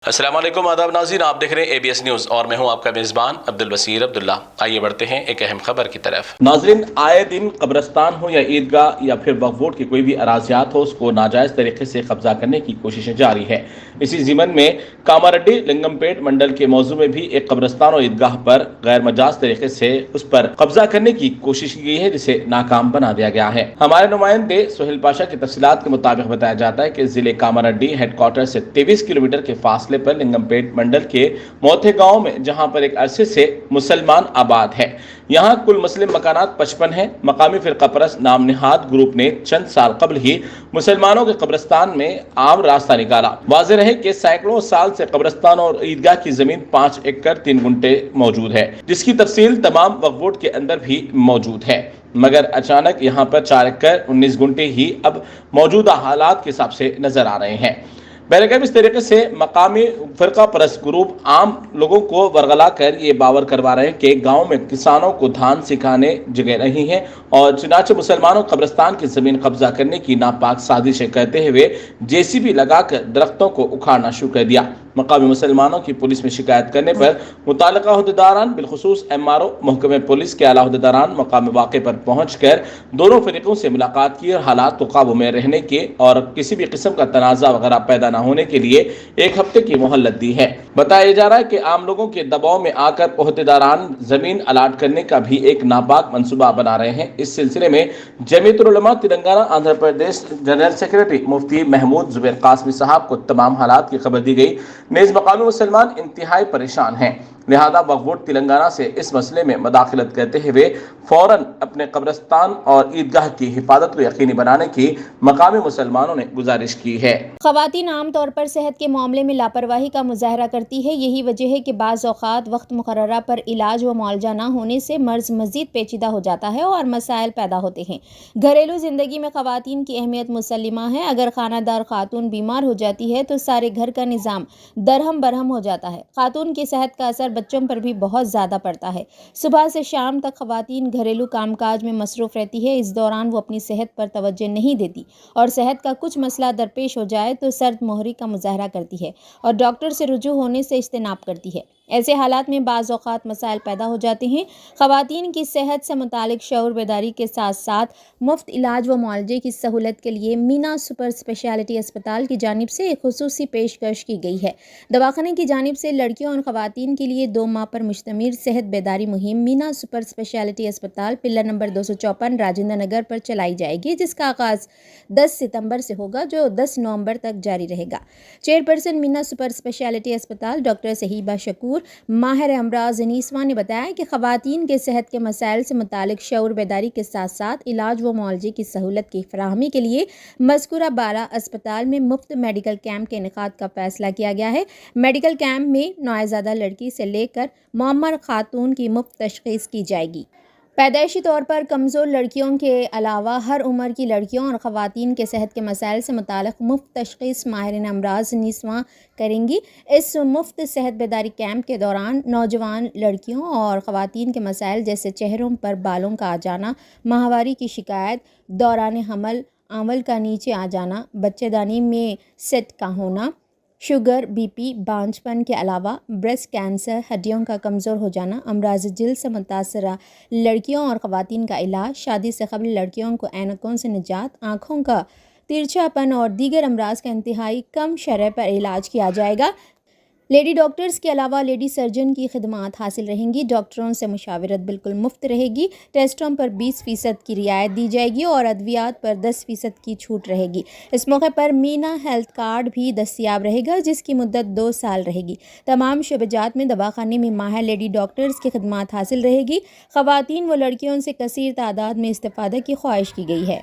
السلام علیکم، آداب ناظرین، آپ دیکھ رہے ہیں ABS نیوز اور میں ہوں آپ کا میزبان عبدالبصیر عبداللہ۔ آئیے بڑھتے ہیں ایک اہم خبر کی طرف۔ ناظرین، آئے دن قبرستان ہو یا عیدگاہ یا پھر وقف بورڈ کی کوئی بھی اراضیات ہو، اس کو ناجائز طریقے سے قبضہ کرنے کی کوششیں جاری ہے۔ اسی ضمن میں کاماریڈی لنگم پیٹ منڈل کے موضوع میں بھی ایک قبرستان اور عیدگاہ پر غیر مجاز طریقے سے اس پر قبضہ کرنے کی کوشش کی گئی ہے، جسے ناکام بنا دیا گیا ہے۔ ہمارے نمائندے سہیل پاشا کی تفصیلات کے مطابق بتایا جاتا ہے کہ ضلع کاماریڈی ہیڈ کوارٹر سے 23 کلومیٹر کے فاصلے پر لنگم پیٹ منڈل کے موتھے گاؤں میں، جہاں پر ایک عرصے سے مسلمان آباد ہے، یہاں کل مسلم مکانات 55 ہیں۔ مقامی فرقہ پرست نام نہاد گروپ نے چند سال قبل ہی مسلمانوں کے قبرستان میں عام راستہ نکالا۔ واضح رہے کہ سینکڑوں سال سے قبرستان اور عیدگاہ کی زمین 5 ایکڑ 3 گنٹے موجود ہے، جس کی تفصیل تمام وقف بورڈ کے اندر بھی موجود ہے، مگر اچانک یہاں پر 4 ایکڑ 19 گنٹے ہی اب موجودہ حالات کے حساب سے نظر آ رہے ہیں۔ بہرکیف اس طریقے سے مقامی فرقہ پرست گروپ عام لوگوں کو ورغلا کر یہ باور کروا رہے ہیں کہ گاؤں میں کسانوں کو دھان سکھانے جگہ نہیں ہے، اور چنانچہ مسلمانوں قبرستان کی زمین قبضہ کرنے کی ناپاک سازشیں کرتے ہوئے JCB لگا کر درختوں کو اکھاڑنا شروع کر دیا۔ مقامی مسلمانوں کی پولیس میں شکایت کرنے پر متعلقہ عہدیداران بالخصوص MRO محکمہ پولیس کے اعلیٰ عہدیداران مقامی واقعے پر پہنچ کر دونوں فریقوں سے ملاقات کی اور حالات کو قابو میں رہنے کے اور کسی بھی قسم کا تنازع وغیرہ پیدا نہ ہونے کے لیے 1 ہفتے کی مہلت دی ہے۔ بتایا جا رہا ہے کہ عام لوگوں کے دباؤ میں آ کر عہدیداران زمین الاٹ کرنے کا بھی ایک ناپاک منصوبہ بنا رہے ہیں۔ اس سلسلے میں جمعیت العلماء تلنگانہ آندھرا پردیش جنرل سیکریٹری مفتی محمود زبیر قاسمی صاحب کو تمام حالات کی خبر دی گئی، نیز مقامی مسلمان انتہائی پریشان ہیں، لہذا وقف بورڈ تلنگانہ سے اس مسئلے میں مداخلت کرتے ہوئے فوراً اپنے قبرستان اور عیدگاہ کی حفاظت کو یقینی بنانے کی مقامی مسلمانوں نے گزارش کی ہے۔ خواتین عام طور پر صحت کے معاملے میں لاپرواہی کا مظاہرہ کرتی ہے، یہی وجہ ہے کہ بعض اوقات وقت مقررہ پر علاج و معالجہ نہ ہونے سے مرض مزید پیچیدہ ہو جاتا ہے اور مسائل پیدا ہوتے ہیں۔ گھریلو زندگی میں خواتین کی اہمیت مسلمہ ہے، اگر خانہ دار خاتون بیمار ہو جاتی ہے تو سارے گھر کا نظام درہم برہم ہو جاتا ہے۔ خاتون کی صحت کا اثر بچوں پر بھی بہت زیادہ پڑتا ہے۔ صبح سے شام تک خواتین گھریلو کام کاج میں مصروف رہتی ہے، اس دوران وہ اپنی صحت پر توجہ نہیں دیتی اور صحت کا کچھ مسئلہ درپیش ہو جائے تو سرد مہری کا مظاہرہ کرتی ہے اور ڈاکٹر سے رجوع ہونے سے اجتناب کرتی ہے۔ ایسے حالات میں بعض اوقات مسائل پیدا ہو جاتے ہیں۔ خواتین کی صحت سے متعلق شعور بیداری کے ساتھ ساتھ مفت علاج و معالجے کی سہولت کے لیے مینا سپر اسپیشلٹی اسپتال کی جانب سے ایک خصوصی پیشکش کی گئی ہے۔ دواخانے کی جانب سے لڑکیوں اور خواتین کے لیے 2 ماہ پر مشتمل صحت بیداری مہم مینا سپر اسپیشلٹی اسپتال پلر نمبر 254 راجندر نگر پر چلائی جائے گی، جس کا آغاز 10 ستمبر سے ہوگا جو 10 نومبر تک جاری رہے گا۔ چیئرپرسن مینا سپر اسپیشلٹی اسپتال ڈاکٹر صہیبہ شکور ماہر امراض نیسواں نے بتایا کہ خواتین کے صحت کے مسائل سے متعلق شعور بیداری کے ساتھ ساتھ علاج و معالجے کی سہولت کی فراہمی کے لیے مذکورہ 12 اسپتال میں مفت میڈیکل کیمپ کے انعقاد کا فیصلہ کیا گیا ہے۔ میڈیکل کیمپ میں نوزائیدہ لڑکی سے لے کر معمر خاتون کی مفت تشخیص کی جائے گی۔ پیدائشی طور پر کمزور لڑکیوں کے علاوہ ہر عمر کی لڑکیوں اور خواتین کے صحت کے مسائل سے متعلق مفت تشخیص ماہرین امراض نیسواں کریں گی۔ اس مفت صحت بیداری کیمپ کے دوران نوجوان لڑکیوں اور خواتین کے مسائل جیسے چہروں پر بالوں کا آ جانا، ماہواری کی شکایت، دوران حمل، آنول کا نیچے آ جانا، بچہ دانی میں سیٹ کا ہونا، شوگر، BP، بانجھ پن کے علاوہ بریسٹ کینسر، ہڈیوں کا کمزور ہو جانا، امراض جلد سے متاثرہ لڑکیوں اور خواتین کا علاج، شادی سے قبل لڑکیوں کو اینکوں سے نجات، آنکھوں کا ترچھا پن اور دیگر امراض کا انتہائی کم شرح پر علاج کیا جائے گا۔ لیڈی ڈاکٹرز کے علاوہ لیڈی سرجن کی خدمات حاصل رہیں گی۔ ڈاکٹروں سے مشاورت بالکل مفت رہے گی۔ ٹیسٹوں پر 20% کی رعایت دی جائے گی اور ادویات پر 10% کی چھوٹ رہے گی۔ اس موقع پر مینا ہیلتھ کارڈ بھی دستیاب رہے گا، جس کی مدت 2 سال رہے گی۔ تمام شعبہ جات میں دواخانے میں ماہر لیڈی ڈاکٹرز کی خدمات حاصل رہے گی۔ خواتین و لڑکیوں سے کثیر تعداد میں استفادہ کی خواہش کی گئی ہے۔